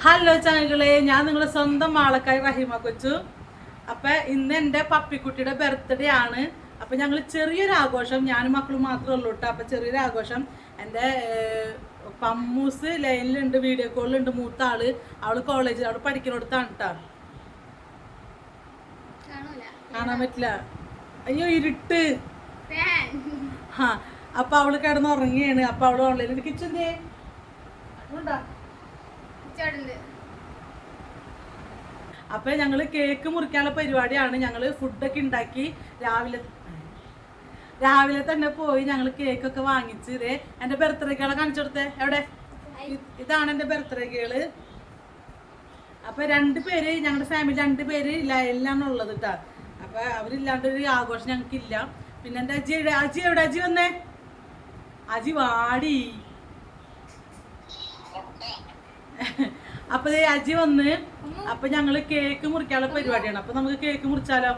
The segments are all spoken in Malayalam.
ഹലോ ചാനലുകളെ, ഞാൻ നിങ്ങളുടെ സ്വന്തം മാളക്കായി റഹിമ കൊച്ചു. അപ്പൊ ഇന്ന് എൻ്റെ പപ്പിക്കുട്ടിയുടെ ബർത്ത്ഡേ ആണ്. അപ്പൊ ഞങ്ങൾ ചെറിയൊരു ആഘോഷം, ഞാനും മക്കളും മാത്രമേ ഉള്ളൂ കേട്ടോ. അപ്പൊ ചെറിയൊരു ആഘോഷം. എൻ്റെ പമ്മൂസ് ലൈനിലുണ്ട്, വീഡിയോ കോളിലുണ്ട്. മൂത്ത ആള്, അവള് കോളേജിൽ അവിടെ പഠിക്കുന്നിടത്താണ് കേട്ടോ. കാണാൻ പറ്റില്ല, അയ്യോ ഇരുട്ട്. ആ അപ്പൊ അവള് കിടന്ന് ഉറങ്ങിയാണ്. അപ്പൊ അവള് ഓൺലൈനിൽ കിച്ചൻ്റെ അപ്പൊ ഞങ്ങള് കേക്ക് മുറിക്കാനുള്ള പരിപാടിയാണ്. ഞങ്ങള് ഫുഡൊക്കെ ഉണ്ടാക്കി രാവിലെ തന്നെ പോയി ഞങ്ങൾ കേക്കൊക്കെ വാങ്ങിച്ച്. ഇതേ എന്റെ ബർത്ത്ഡേ കേളെ കാണിച്ചു കൊടുത്തേ. എവിടെ? ഇതാണ് എന്റെ ബർത്ത്ഡേ കേള്. അപ്പൊ രണ്ടുപേര്, ഞങ്ങളുടെ ഫാമിലി രണ്ടുപേര് ലൈനിലാണുള്ളത് കേട്ടോ. അപ്പൊ അവരില്ലാണ്ടൊരു ആഘോഷം ഞങ്ങൾക്കില്ല. പിന്നെ എന്റെ അജി എവിടെ? അജി വന്നേ, അജി വാടി. അപ്പൊ അജി വന്ന്. അപ്പൊ ഞങ്ങള് കേക്ക് മുറിക്കാനുള്ള പരിപാടിയാണ്. അപ്പൊ നമുക്ക് കേക്ക് മുറിച്ചാലോ?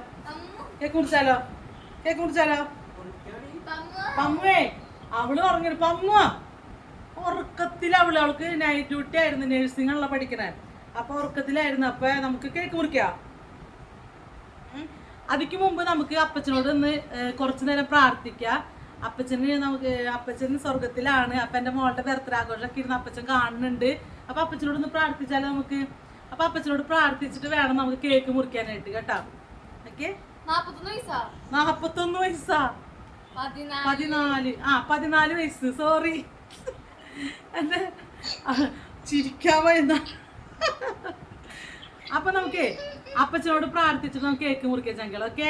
പമ്മുവേ, അവള് ഉറങ്ങി. പമ്മ ഉറക്കത്തിൽ അവൾക്ക് നൈറ്റ് ഡ്യൂട്ടി ആയിരുന്നു, നഴ്സിംഗ് ആണല്ലോ പഠിക്കണേ. അപ്പൊ ഉറക്കത്തിലായിരുന്നു. അപ്പൊ നമുക്ക് കേക്ക് മുറിക്കാം. അതിക്ക് മുമ്പ് നമുക്ക് അപ്പച്ചനോട് ഒന്ന് കുറച്ചു നേരം പ്രാർത്ഥിക്കാം. അപ്പച്ചന് സ്വർഗത്തിലാണ്. അപ്പൊ എന്റെ മോളുടെ ബർത്ത്ഡേ ആഘോഷമൊക്കെ ഇരുന്ന് അപ്പച്ചൻ കാണുന്നുണ്ട്. അപ്പൊ അപ്പച്ചനോട് ഒന്ന് പ്രാർത്ഥിച്ചാലോ നമുക്ക്? അപ്പൊ അപ്പച്ചനോട് പ്രാർത്ഥിച്ചിട്ട് വേണം നമുക്ക് കേക്ക് മുറിക്കാനായിട്ട് കേട്ടോ. ഓക്കെ. 41 വയസ്സാ? 14 വയസ്സ്. സോറി, എന്നെ ചിരിക്കാൻ വരുന്ന. അപ്പൊ നമുക്ക് അപ്പച്ചനോട് പ്രാർത്ഥിച്ചിട്ട് നമുക്ക് കേക്ക് മുറിക്കാൻ ചങ്കൾ. ഓക്കെ.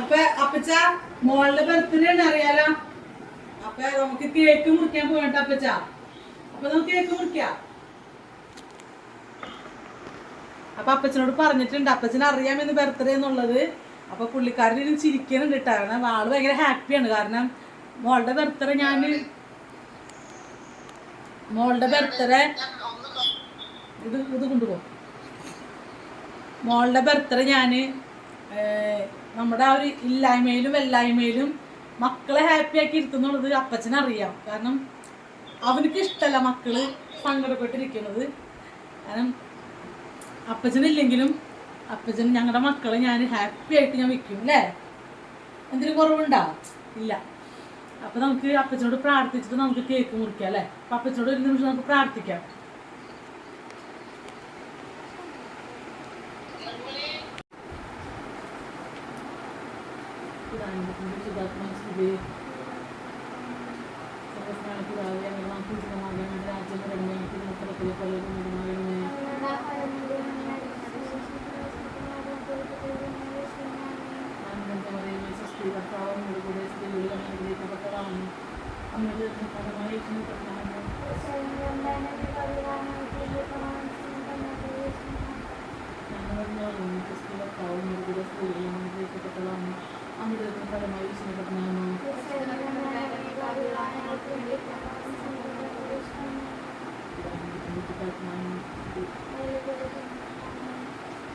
അപ്പൊ അപ്പച്ച മോളുടെ ബർത്ത്ഡേ ഉണ്ട് അറിയാലോ. അപ്പൊ നമുക്ക് കേക്ക് മുറിക്കാൻ പോകണ്ട അപ്പച്ച. അപ്പൊ നമുക്ക് കേക്ക് മുറിക്കാം. അപ്പൊ അപ്പച്ചനോട് പറഞ്ഞിട്ടുണ്ട്, അപ്പച്ചന് അറിയാമെന്ന് ബർത്ത്ഡേ എന്നുള്ളത്. അപ്പൊ പുള്ളിക്കാരൻ ഇരുന്ന് ചിരിക്കുന്നുണ്ട് കേട്ടോ. കാരണം ആള് ഭയങ്കര ഹാപ്പിയാണ്. കാരണം മോളുടെ ബർത്ത്ഡേ ഇത് കൊണ്ടുപോകും. മോളുടെ ബർത്ത്ഡേ ഞാന് നമ്മുടെ ആ ഒരു ഇല്ലായ്മയിലും എല്ലായ്മയിലും മക്കളെ ഹാപ്പി ആക്കി ഇരുത്തുന്നുള്ളത് അപ്പച്ചനറിയാം. കാരണം അവനക്ക് ഇഷ്ടമല്ല മക്കള് സങ്കടപ്പെട്ടിരിക്കുന്നത്. കാരണം അപ്പച്ചനില്ലെങ്കിലും അപ്പച്ചൻ ഞങ്ങളുടെ മക്കളെ ഞാൻ ഹാപ്പി ആയിട്ട് ഞാൻ വെക്കും അല്ലേ? എന്തെങ്കിലും കുറവുണ്ടോ? ഇല്ല. അപ്പൊ നമുക്ക് അപ്പച്ചനോട് പ്രാർത്ഥിച്ചിട്ട് നമുക്ക് കേക്ക് മുറിക്കാം അല്ലേ? അപ്പൊ അപ്പച്ചനോട് ഒരു നിമിഷം നമുക്ക് പ്രാർത്ഥിക്കാം.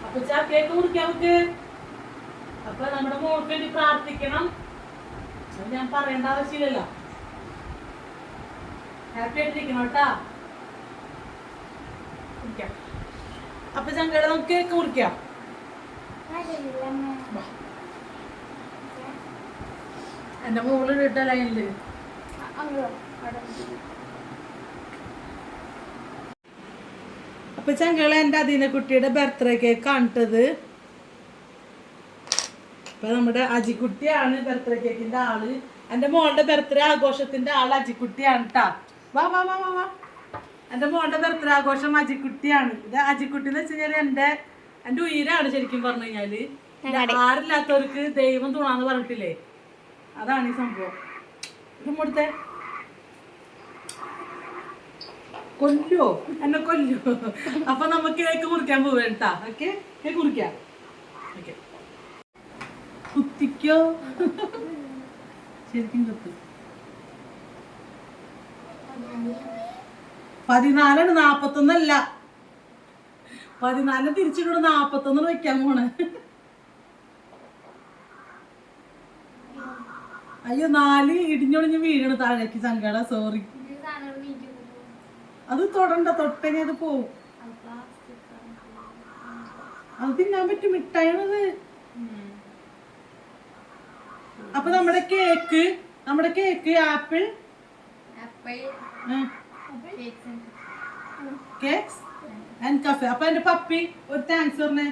അപ്പൊ കേക്ക് മുറിക്കാം നമുക്ക്. അപ്പൊ നമ്മുടെ മോൾക്ക് വേണ്ടി പ്രാർത്ഥിക്കണം. അത് ഞാൻ പറയേണ്ട ആവശ്യമില്ലല്ലോ. ഹാപ്പി ആയിട്ടിരിക്കണം കേട്ടാ. അപ്പൊ ചങ്കട നമുക്ക് കേക്ക് മുറിക്കാം. എന്റെ മോള് ഇട്ട ലൈനില്. അപ്പൊ ചങ്കള എന്റെ അദീന കുട്ടിയുടെ ബർത്ത്ഡേ കേക്ക് കാണിട്ടത്. അപ്പൊ നമ്മുടെ അജിക്കുട്ടിയാണ് ബർത്ത്ഡേ കേക്കിന്റെ ആള്. എന്റെ മോളുടെ ബർത്ത്ഡേ ആഘോഷത്തിന്റെ ആള് അജിക്കുട്ടിയാണ് കേട്ടാ. വാ വാ വാ വാ വാ. എന്റെ മോളുടെ ബർത്ത്ഡേ ആഘോഷം അജിക്കുട്ടിയാണ്. ഇത് അജിക്കുട്ടി എന്ന് വെച്ച് കഴിഞ്ഞാല് എന്റെ ഉയരാണ് ശരിക്കും പറഞ്ഞു കഴിഞ്ഞാല്. ആരില്ലാത്തവർക്ക് ദൈവം തുണാന്ന് പറഞ്ഞിട്ടില്ലേ, അതാണ് ഈ സംഭവം. ഇതും കൊല്ലോ, എന്നെ കൊല്ലോ. അപ്പൊ നമുക്ക് കേക്ക് മുറിക്കാൻ പോവേട്ടാ. ഓക്കെ, കേക്ക് മുറിക്കാം. ഓക്കെ, കുത്തിക്കോ, ശരിക്കും കുത്ത്. 14 41 14 തിരിച്ചിട്ട് 41 വെക്കാൻ പോണേ. അയ്യോ 4 ഇടിഞ്ഞൊളിഞ്ഞ് വീഴണ് താഴേക്ക്. സങ്കട, സോറി. അത് തൊടണ്ട, തൊട്ടേ അത് പോവും. അത് തിന്നാൻ പറ്റും, മിഠായിയാണത്. അപ്പൊ നമ്മുടെ cake apple cakes and cafe. അപ്പൊ എന്റെ പപ്പി ഒരു താങ്ക്സ് പറഞ്ഞേ.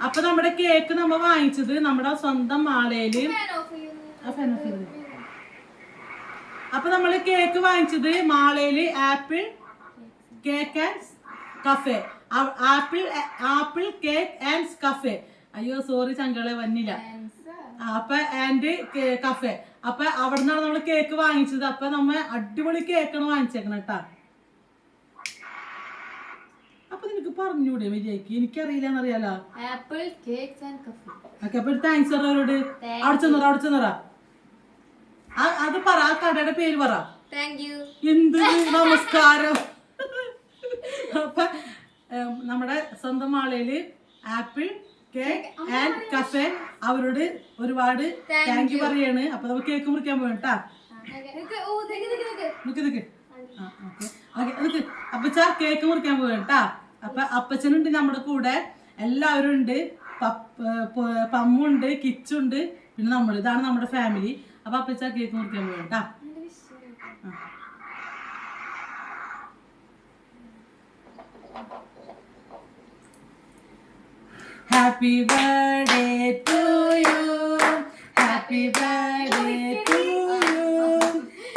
അപ്പൊ നമ്മുടെ കേക്ക് നമ്മ വാങ്ങിച്ചത് നമ്മുടെ സ്വന്തം മാളയില്. അപ്പൊ നമ്മള് കേക്ക് വാങ്ങിച്ചത് മാളയില് apple cake and cafe. Apple cake and cafe. അയ്യോ സോറി ചങ്കളെ വന്നില്ല. അപ്പൊ ആൻഡ് കഫേ. അപ്പൊ അവിടെ നിന്നാണ് നമ്മള് കേക്ക് വാങ്ങിച്ചത്. അപ്പൊ നമ്മ അടിപൊളി കേക്കാണ് വാങ്ങിച്ചേക്കണം കേട്ടാ. അപ്പൊ നിനക്ക് പറഞ്ഞൂടെ മര്യാദക്ക്? എനിക്കറിയില്ലെന്നറിയാലോ. Apple cakes and cafe. Okay, അപ്പൊ താങ്ക്സ് അവരോട്. അവിടെ ചെന്നറ അത് പറ, ആ കടയുടെ പേര് പറ. എന്ത് നമസ്കാരം. അപ്പൊ നമ്മുടെ സ്വന്തം ആളയില് ആപ്പിൾ കേക്ക് ആൻഡ് കഫേ അവരോട് ഒരുപാട് താങ്ക് യു പറയാണ്. അപ്പൊ നമുക്ക് കേക്ക് മുറിക്കാൻ പോകണം കേട്ടാ. അപ്പച്ച കേക്ക് മുറിക്കാൻ പോകണം കേട്ടാ. അപ്പൊ അപ്പച്ചനുണ്ട് നമ്മുടെ കൂടെ, എല്ലാവരും ഉണ്ട്. പമ്മുണ്ട്, കിച്ചുണ്ട്, പിന്നെ നമ്മൾ. ഇതാണ് നമ്മുടെ ഫാമിലി. അപ്പൊ അപ്പച്ച കേക്ക് മുറിക്കാൻ പോകണം കേട്ടാ. Happy birthday to you. Happy birthday to you.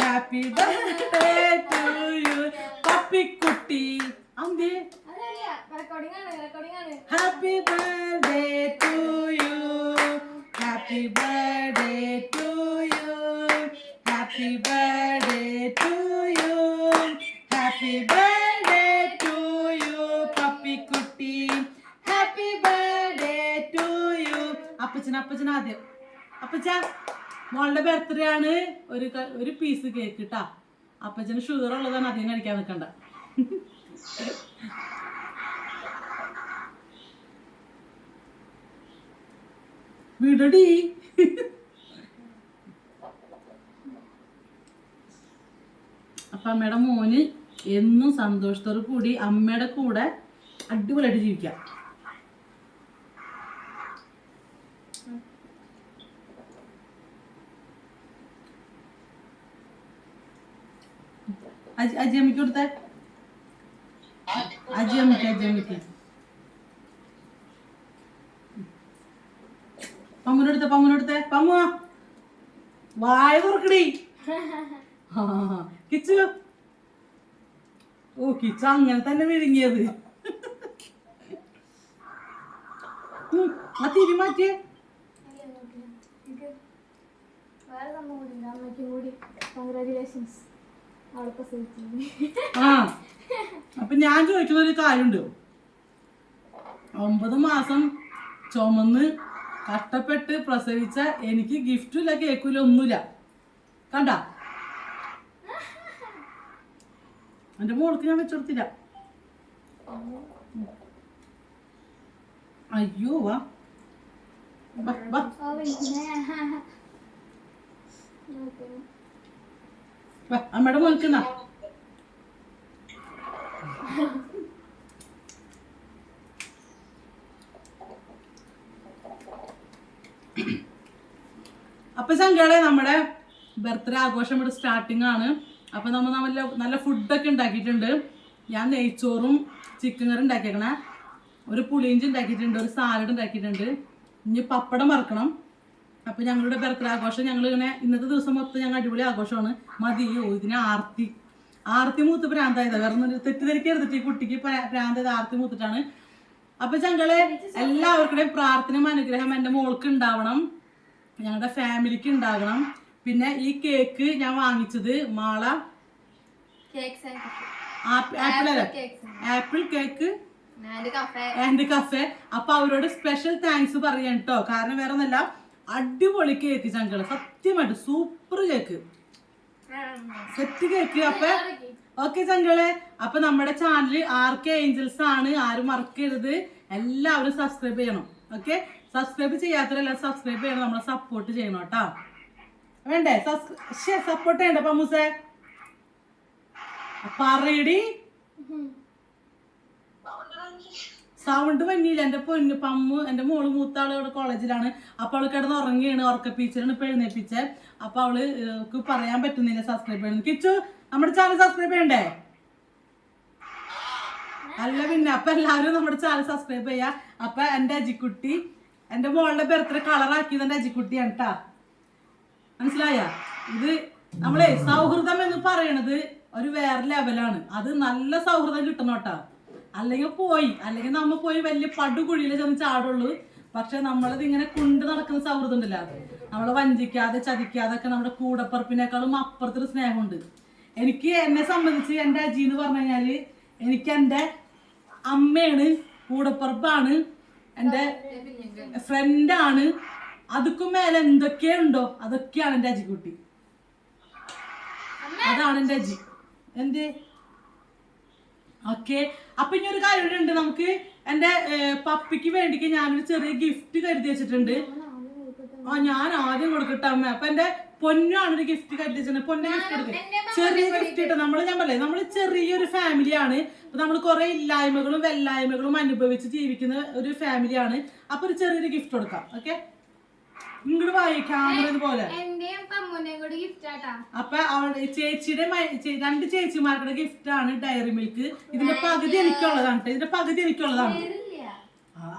Happy birthday to you. Papi kutti. Amde. Happy birthday to you. Happy birthday to you. Happy birthday to you. Happy birthday to you. Papi kutti. Happy birthday to you. അപ്പച്ചൻ ആദ്യം. അപ്പച്ച മോളുടെ ബർത്ത്ഡേ ആണ്. ഒരു പീസ് കേക്ക് കിട്ടാ. അപ്പച്ചന് ഷുഗർ ഉള്ളതാണ്, അധികം കഴിക്കാൻ നിൽക്കണ്ട. വിടടി. അപ്പൊ അമ്മയുടെ മോന് എന്നും സന്തോഷത്തോടു കൂടി അമ്മയുടെ കൂടെ അടിപൊളിയായിട്ട് ജീവിക്കാം. അജിയമ്മക്ക് കൊടുത്തേ. അജിയമ്മക്ക് പമ്മുനെടുത്തേ. പമ്മു വായ തുറക്കടി. കിച്ചു. ഓ കിച്ചു അങ്ങനെ തന്നെ വിഴുങ്ങിയത്. ആ തിരി മാറ്റിയേ. ആ അപ്പൊ ഞാൻ ചോദിക്കുന്ന ഒരു കാര്യമുണ്ട്. 9 മാസം ചുമന്ന് കഷ്ടപ്പെട്ട് പ്രസവിച്ച എനിക്ക് ഗിഫ്റ്റില്ല, കേക്കില്ല, ഒന്നുമില്ല. കണ്ട എന്റെ മോൾക്ക് ഞാൻ വെച്ചെടുത്തില്ല. അയ്യോ വാ അമ്മയുടെ മോൾക്കുന്ന. അപ്പൊ സംഘകളെ നമ്മുടെ ബർത്ത്ഡേ ആഘോഷം ഇവിടെ സ്റ്റാർട്ടിങ് ആണ്. അപ്പൊ നമ്മൾ നല്ല ഫുഡൊക്കെ ഉണ്ടാക്കിയിട്ടുണ്ട്. ഞാൻ നെയ്ച്ചോറും ചിക്കൻ കറി ഉണ്ടാക്കിയേക്കണേ, ഒരു പുളിയിഞ്ചി ഉണ്ടാക്കിയിട്ടുണ്ട്, ഒരു സാലഡ് ഉണ്ടാക്കിയിട്ടുണ്ട്, ഇനി പപ്പടം വറക്കണം. അപ്പൊ ഞങ്ങളുടെ ബർത്ത്ഡേ ആഘോഷം ഇങ്ങനെ ഇന്നത്തെ ദിവസം മൊത്തം ഞങ്ങൾ അടിപൊളി ആഘോഷമാണ്. മതിയോ ഇതിന് ആർത്തി മൂത്ത് പ്രാന്തായത്. വേറെ തെറ്റിദ്ധരിക്കരുതിട്ട്, ഈ കുട്ടിക്ക് പ്രാന്തായത് ആർത്തി മൂത്തിട്ടാണ്. അപ്പൊ ഞങ്ങളെ എല്ലാവർക്കുടെയും പ്രാർത്ഥനയും അനുഗ്രഹം എൻ്റെ മോൾക്ക് ഉണ്ടാവണം, ഞങ്ങളുടെ ഫാമിലിക്ക് ഉണ്ടാകണം. പിന്നെ ഈ കേക്ക് ഞാൻ വാങ്ങിച്ചത് Mala apple cake and cafe. അപ്പൊ അവരോട് സ്പെഷ്യൽ താങ്ക്സ് പറയാൻ കേട്ടോ. കാരണം വേറെ ഒന്നല്ല, അടിപൊളി കേക്ക് ചങ്കള്, സത്യമായിട്ട് സൂപ്പർ കേക്ക്, സെറ്റ് കേക്ക്. അപ്പൊ ഓക്കെ ചങ്കളെ, അപ്പൊ നമ്മുടെ ചാനൽ RK ഏഞ്ചൽസ് ആണ്, ആരും മറക്കരുത്, എല്ലാവരും സബ്സ്ക്രൈബ് ചെയ്യണം. ഓക്കെ, സബ്സ്ക്രൈബ് ചെയ്യാത്തവരെല്ലാം സബ്സ്ക്രൈബ് ചെയ്യണം, നമ്മളെ സപ്പോർട്ട് ചെയ്യണം കേട്ടോ. വേണ്ടേ? സപ്പോർട്ട് ചെയ്യണ്ടേ പമ്മൂസേ? പറയടി സൗണ്ട് പന്നിയില്ല. എന്റെ പൊന്നു പമ്മു, എന്റെ മോള് മൂത്താള് ഇവിടെ കോളേജിലാണ്. അപ്പൊ അവള് കിടന്ന് ഉറങ്ങിയാണ്, ഉറക്കപ്പീച്ചാണ് ഇപ്പൊ എഴുന്നേപ്പിച്ചേ. അപ്പൊ അവൾക്ക് പറയാൻ പറ്റുന്നില്ല സബ്സ്ക്രൈബ് ചെയ്യുന്നത്. കിച്ചു നമ്മുടെ ചാനൽ സബ്സ്ക്രൈബ് ചെയ്യണ്ടേ? അല്ല പിന്നെ അപ്പൊ എല്ലാവരും നമ്മുടെ ചാനൽ സബ്സ്ക്രൈബ് ചെയ്യാ. അപ്പൊ എന്റെ അജിക്കുട്ടി, എന്റെ മോളുടെ ബർത്ത്ഡേ കളറാക്കിയത് എന്റെ അജിക്കുട്ടിയാണ് കേട്ടാ. മനസ്സിലായ? ഇത് നമ്മളെ സൗഹൃദം എന്ന് പറയണത് ഒരു വേറെ ലെവലാണ്. അത് നല്ല സൗഹൃദം കിട്ടണം കേട്ടാ. അല്ലെങ്കിൽ നമ്മ പോയി വലിയ പടുകുഴിയിലെ ചെന്ന് ചാടുള്ളൂ. പക്ഷെ നമ്മളത് ഇങ്ങനെ കൊണ്ട് നടക്കുന്ന സൗഹൃദം ഉണ്ടല്ല, നമ്മളെ വഞ്ചിക്കാതെ ചതിക്കാതെ ഒക്കെ നമ്മുടെ കൂടപ്പറപ്പിനേക്കാളും അപ്പുറത്തൊരു സ്നേഹമുണ്ട്. എനിക്ക് എന്നെ സംബന്ധിച്ച് എൻ്റെ അജി എന്ന് പറഞ്ഞു കഴിഞ്ഞാല് എനിക്ക് എൻ്റെ അമ്മയാണ്, കൂടപ്പറപ്പാണ്, എൻ്റെ ഫ്രണ്ടാണ്. അതുക്കും മേലെ എന്തൊക്കെയുണ്ടോ അതൊക്കെയാണ് എൻ്റെ അജിക്കുട്ടി. അതാണ് എൻ്റെ അജി. എന്റെ ഓക്കെ. അപ്പൊ ഇനി ഒരു കാര്യം ഉണ്ട്, നമുക്ക് എന്റെ പപ്പിക്ക് വേണ്ടിക്ക് ഞാനൊരു ചെറിയ ഗിഫ്റ്റ് കരുതി വെച്ചിട്ടുണ്ട്. ഞാൻ ആദ്യം കൊടുക്കട്ടെ അമ്മ. അപ്പൊ എന്റെ പൊന്നാണ് ഒരു ഗിഫ്റ്റ് കരുതി വെച്ചിട്ടുണ്ട്. പൊന്നെ ഗിഫ്റ്റ് എടുക്കുക, ചെറിയ ഗിഫ്റ്റ് കിട്ടും. ഞാൻ പറയേ നമ്മള് ചെറിയൊരു ഫാമിലിയാണ്. നമ്മൾ കുറെ ഇല്ലായ്മകളും വെല്ലായ്മകളും അനുഭവിച്ച് ജീവിക്കുന്ന ഒരു ഫാമിലിയാണ്. അപ്പൊ ഒരു ചെറിയൊരു ഗിഫ്റ്റ് കൊടുക്കാം. ഓക്കെ, ഇങ്ങോട്ട് വായി ക്യാമറ പോലെ. അപ്പൊ അവളുടെ ചേച്ചിയുടെ രണ്ട് ചേച്ചിമാരുടെ ഗിഫ്റ്റ് ആണ് ഡയറി മിൽക്ക്. ഇതിന്റെ പകുതി എനിക്കുള്ളതാണ് കേട്ടോ. ഇതിന്റെ പകുതി എനിക്കുള്ളതാണ്.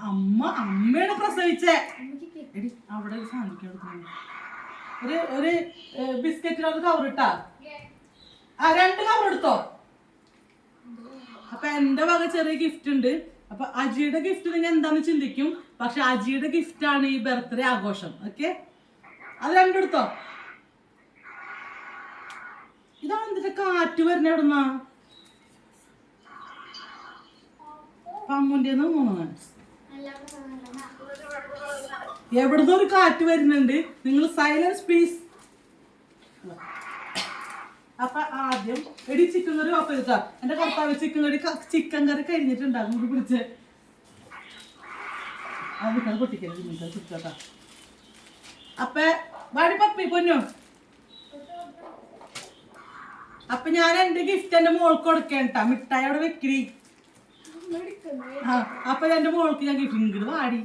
അമ്മയാണ് പ്രസവിച്ചേ. എടി അവിടെ സാധിക്കും ഒരു ബിസ്ക്കറ്റിനൊക്കെ കവർ ഇട്ടാ. രണ്ട് കവർ എടുത്തോ. അപ്പൊ എന്റെ വക ചെറിയ ഗിഫ്റ്റ് ഉണ്ട്. അപ്പൊ അജിയുടെ ഗിഫ്റ്റ് നിങ്ങൾ എന്താന്ന് ചിന്തിക്കും. പക്ഷെ അജിയുടെ ഗിഫ്റ്റ് ആണ് ഈ ബർത്ത്ഡേ ആഘോഷം. ഓക്കെ, അത് രണ്ടെടുത്തോ. ഇതാണ് എന്തിന്റെ കാറ്റ് വരുന്ന എവിടുന്ന? പമ്മുന്റെ എവിടുന്ന ഒരു കാറ്റ് വരുന്നുണ്ട്. നിങ്ങൾ സൈലൻസ് പ്ലീസ്. അപ്പൊ ആദ്യം എടി ചിക്കൻ കറി ഓഫ് ചെയ്താ. എന്റെ കർത്താവ് ചിക്കൻ കറി കഴിഞ്ഞിട്ടുണ്ടാകും. ഇത് പിടിച്ച് അത് പൊട്ടിക്കരുത്. അപ്പൊ വാടി പപ്പി പൊന്നോ. അപ്പൊ ഞാൻ എന്റെ ഗിഫ്റ്റ് എന്റെ മോൾക്ക് കൊടുക്കേട്ടാ. മിഠായി അവിടെ വെക്കരി. അപ്പൊ എന്റെ മോൾക്ക് ഞാൻ ഗിഫ്റ്റ് ഇങ്ങോട്ട് വാടി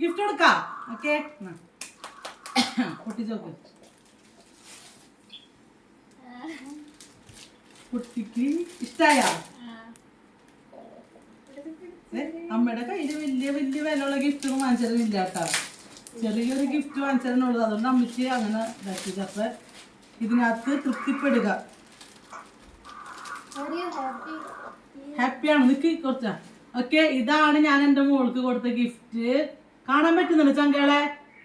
ഗിഫ്റ്റ് കൊടുക്കാം. ഓക്കെ, പൊട്ടിച്ചോക്ക്. കുട്ടിക്ക് ഇഷ്ടായ? അമ്മയുടെ കയ്യില് വലിയ വലിയ വിലയുള്ള ഗിഫ്റ്റ് ഒന്നും വാങ്ങിച്ചിരുന്നില്ല കേട്ടാ. ചെറിയൊരു ഗിഫ്റ്റ് വാങ്ങിച്ചിരുന്നുള്ളൂ. അതുകൊണ്ട് അമ്മയ്ക്ക് അങ്ങനെ ഇതാക്കിയത്. അപ്പൊ ഇതിനകത്ത് തൃപ്തിപ്പെടുക. ഹാപ്പിയാണ് നിക്ക് കുറച്ചാ. ഓക്കെ, ഇതാണ് ഞാൻ എൻ്റെ മോൾക്ക് കൊടുത്ത ഗിഫ്റ്റ്. കാണാൻ പറ്റുന്നുണ്ട് ചങ്കകളെ?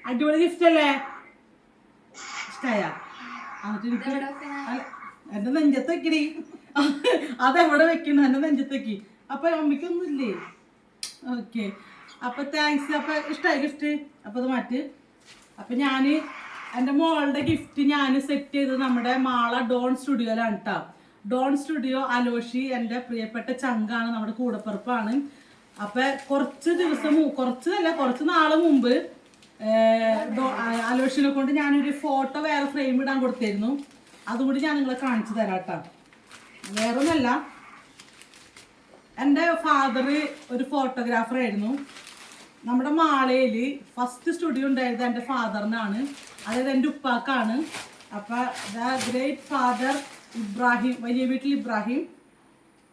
അടിപൊളി ഗിഫ്റ്റ് അല്ലേ? ഇഷ്ടായ? എന്നിട്ട് എനിക്ക് എന്റെ നെഞ്ചത്തേക്കിടി. അതെവിടെ വെക്കണം? എന്റെ നെഞ്ചത്തേക്ക്. അപ്പൊ അമ്മയ്ക്കൊന്നും ഇല്ലേ? ഓക്കെ, അപ്പൊ താങ്ക്സ്. അപ്പൊ ഇഷ്ടമായി ഗിഫ്റ്റ്? അപ്പൊ അത് മാറ്റ്. അപ്പൊ ഞാന് എൻ്റെ മോളുടെ ഗിഫ്റ്റ് ഞാൻ സെറ്റ് ചെയ്തത് നമ്മുടെ മാള ഡോൺ സ്റ്റുഡിയോയിലാണ് കേട്ടോ. ഡോൺ സ്റ്റുഡിയോ അലോഷി എൻ്റെ പ്രിയപ്പെട്ട ചങ്കാണ്, നമ്മുടെ കൂടപ്പിറപ്പാണ്. അപ്പൊ കുറച്ച് നാള് മുമ്പ് അലോഷിനെ കൊണ്ട് ഞാനൊരു ഫോട്ടോ വേറെ ഫ്രെയിം ഇടാൻ കൊടുത്തിരുന്നു. അതുകൂടി ഞാൻ നിങ്ങളെ കാണിച്ചു തരാം കേട്ടോ. വേറൊന്നല്ല, എൻ്റെ ഫാദർ ഒരു ഫോട്ടോഗ്രാഫർ ആയിരുന്നു. നമ്മുടെ മാളയിൽ ഫസ്റ്റ് സ്റ്റുഡിയോ ഉണ്ടായത് എൻ്റെ ഫാദറിനാണ്, അതായത് എൻ്റെ ഉപ്പാക്കാണ്. അപ്പം ഗ്രേറ്റ് ഫാദർ ഇബ്രാഹിം, വലിയ വീട്ടിൽ ഇബ്രാഹിം.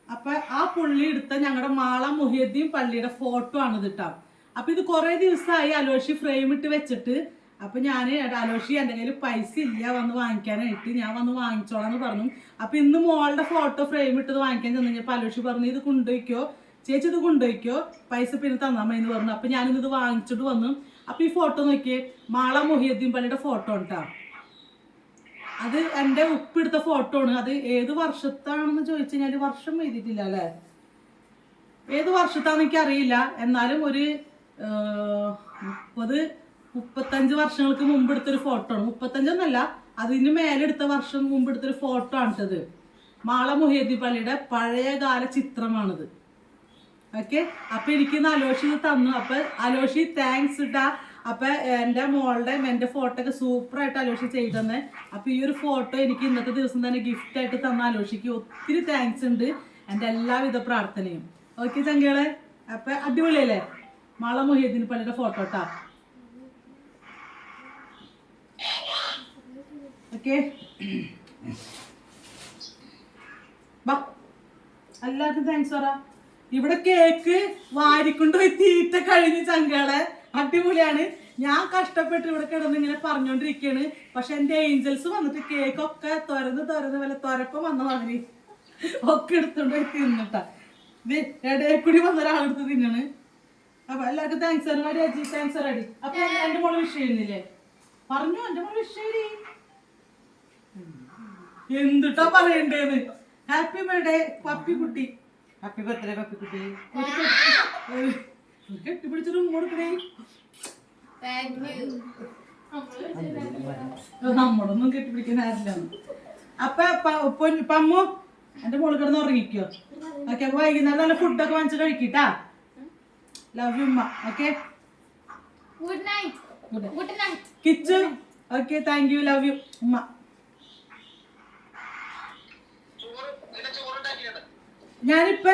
അപ്പം ആ പുള്ളി എടുത്ത ഞങ്ങളുടെ മാള മുഹിയുദ്ദീൻ പള്ളിയുടെ ഫോട്ടോ ആണ് ഇത് കേട്ടോ. അപ്പം ഇത് കുറേ ദിവസമായി അലോഷി ഫ്രെയിം ഇട്ട് വെച്ചിട്ട്. അപ്പം ഞാൻ അലോഷി എൻ്റെ കയ്യിൽ പൈസ ഇല്ല വന്ന് വാങ്ങിക്കാനായിട്ട്, ഞാൻ വന്ന് വാങ്ങിച്ചോളാം എന്ന് പറഞ്ഞു. അപ്പം ഇന്ന് മോളുടെ ഫോട്ടോ ഫ്രെയിം ഇട്ടത് വാങ്ങിക്കാൻ ചെന്ന് കഴിഞ്ഞപ്പോൾ അലോഷി പറഞ്ഞു ഇത് കൊണ്ടുപോയിക്കോ ചേച്ചി, ഇത് കൊണ്ടുപോയിക്കോ, പൈസ പിന്നെ തന്നാൽ മതി എന്ന് പറഞ്ഞു. അപ്പം ഞാനിത് വാങ്ങിച്ചിട്ട് വന്നു. അപ്പം ഈ ഫോട്ടോ നോക്കിയേ, മാള മുഹിയുദ്ദീൻ പള്ളിയുടെ ഫോട്ടോ കേട്ടോ. അത് എൻ്റെ ഉപ്പെടുത്ത ഫോട്ടോ ആണ്. അത് ഏത് വർഷത്താണെന്ന് ചോദിച്ചു കഴിഞ്ഞാൽ വർഷം എഴുതിയിട്ടില്ല അല്ലേ, ഏത് വർഷത്താണെന്ന് എനിക്കറിയില്ല. എന്നാലും ഒരു 35 വർഷങ്ങൾക്ക് മുമ്പ് എടുത്തൊരു ഫോട്ടോ ആണ്. 35 അതിന് മേലെടുത്ത വർഷം മുമ്പ് എടുത്തൊരു ഫോട്ടോ ആണിട്ടത്. മാള മുഹിയുദ്ദീൻ പള്ളിയുടെ പഴയകാല ചിത്രമാണിത്. ഓക്കെ, അപ്പൊ എനിക്ക് അലോഷി തന്നു. അപ്പൊ അലോഷി താങ്ക്സ് ഇട്ടാ. അപ്പൊ എൻ്റെ മോളുടെ എൻ്റെ ഫോട്ടോ ഒക്കെ സൂപ്പറായിട്ട് അലോഷി ചെയ്തെന്ന്. അപ്പൊ ഈ ഒരു ഫോട്ടോ എനിക്ക് ഇന്നത്തെ ദിവസം തന്നെ ഗിഫ്റ്റ് ആയിട്ട് തന്ന അലോഷിക്ക് ഒത്തിരി താങ്ക്സ് ഉണ്ട്. എൻ്റെ എല്ലാവിധ പ്രാർത്ഥനയും. ഓക്കെ ചങ്കളെ, അപ്പൊ അടിപൊളിയല്ലേ? മാള മൊഹീദ്ദീൻ പള്ളിയുടെ ഫോട്ടോ ട്ടാ. ഓക്കെ, എല്ലാവർക്കും താങ്ക്സ് പറ. ഇവിടെ കേക്ക് വാരിക്കൊണ്ടുപോയി തീറ്റ കഴിഞ്ഞ് ചങ്കളെ, അടിപൊളിയാണ്. ഞാൻ കഷ്ടപ്പെട്ട് ഇവിടെ കിടന്ന് ഇങ്ങനെ പറഞ്ഞോണ്ടിരിക്കാണ്. പക്ഷെ എൻ്റെ ഏഞ്ചൽസ് വന്നിട്ട് കേക്കൊക്കെ തുറന്ന് വല്ല തുരപ്പം വന്ന മാതിരി ഒക്കെ എടുത്തോണ്ട് പോയി തിന്നിട്ടാ. ഇത് ഇടയിൽ കൂടി വന്ന ഒരാളെടുത്ത് തിന്നാണ്. അപ്പൊ എല്ലാവർക്കും thanks ready Aji, thanks ready. അപ്പൊ എൻ്റെ മോള് വിഷ് ചെയ്യുന്നില്ലേ? പറഞ്ഞു എൻ്റെ മോള് വിഷ് ചെയ്യേ. എന്തിട്ടാ പറയണ്ടേന്ന്? ഹാപ്പി ബർത്ത്ഡേ പപ്പിക്കുട്ടി. ഹാപ്പി ബർത്ത്ഡേ പപ്പിക്കുട്ടി. കെട്ടിപ്പിടിച്ചൊരു കൊടുക്കണേ. നമ്മളൊന്നും കെട്ടിപ്പിടിക്കുന്ന ആരില്ല. അപ്പൊ പമ്മു എന്റെ മോള് കിടന്ന് ഉറങ്ങിക്കോ. ഓക്കെ, വൈകുന്നേരം നല്ല ഫുഡൊക്കെ വാങ്ങിച്ച് കഴിക്കിട്ടാ. ലവ് യു ഉമ്മ. Okay, good night. Good night Kichu. Okay, thank you, love you ഉമ്മ. ഞാനിപ്പോ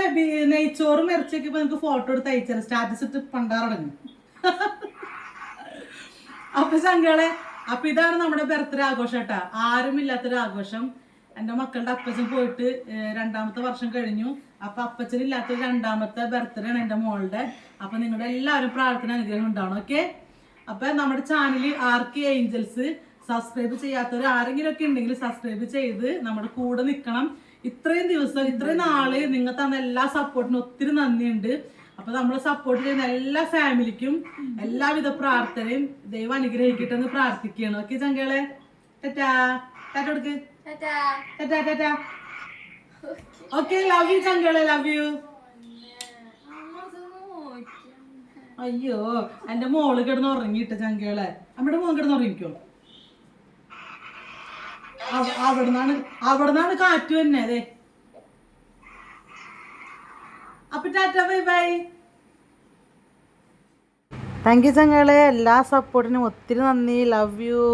നെയ്ച്ചോറും ഇറച്ചിയൊക്കെ ഇപ്പൊ നിനക്ക് ഫോട്ടോ എടുത്ത് അയച്ചാൽ സ്റ്റാറ്റസ് ഇട്ട് പണ്ടാറടങ്ങും. അപ്പൊ സംഘങ്ങളെ, അപ്പൊ ഇതാണ് നമ്മുടെ ബർത്ത്ഡേ ആഘോഷം കേട്ടാ. ആരുമില്ലാത്തൊരു ആഘോഷം. എൻ്റെ മക്കളുടെ അപ്പച്ചൻ പോയിട്ട് 2ാമത്തെ വർഷം കഴിഞ്ഞു. അപ്പൊ അപ്പച്ചനില്ലാത്തൊരു 2ാമത്തെ ബർത്ത്ഡേ ആണ് എൻ്റെ മോളുടെ. അപ്പൊ നിങ്ങളുടെ എല്ലാവരും പ്രാർത്ഥന അനുഗ്രഹം ഉണ്ടാവണം. ഓക്കെ, അപ്പൊ നമ്മുടെ ചാനലിൽ ആർക്ക് ഏഞ്ചൽസ് സബ്സ്ക്രൈബ് ചെയ്യാത്തവർ ആരെങ്കിലും ഒക്കെ ഉണ്ടെങ്കിൽ സബ്സ്ക്രൈബ് ചെയ്ത് നമ്മുടെ കൂടെ നിൽക്കണം. ഇത്രയും ദിവസം ഇത്രയും നാള് നിങ്ങൾ തന്ന എല്ലാ സപ്പോർട്ടിനും ഒത്തിരി നന്ദിയുണ്ട്. അപ്പൊ നമ്മളെ സപ്പോർട്ട് ചെയ്യുന്ന എല്ലാ ഫാമിലിക്കും എല്ലാവിധ പ്രാർത്ഥനയും ദൈവം അനുഗ്രഹിക്കട്ടെ എന്ന് പ്രാർത്ഥിക്കുകയാണ്. Okay ചങ്കളെ, tata. ടാറ്റ കൊടുക്ക്. Tata tata. Okay, love you ചങ്കളെ, ലവ് യു. അയ്യോ, എന്റെ മോള് കിടന്ന് ഉറങ്ങിയിട്ട് ചങ്കളെ. നമ്മുടെ മോൻ കിടന്ന് ഉറങ്ങിക്കോ. അവിടുന്നാണ് കാറ്റ് തന്നെ. അതെ, അപ്പൊ tata, bye bye. Thank you ചങ്കളെ, എല്ലാ സപ്പോർട്ടിനും ഒത്തിരി നന്ദി. Love U.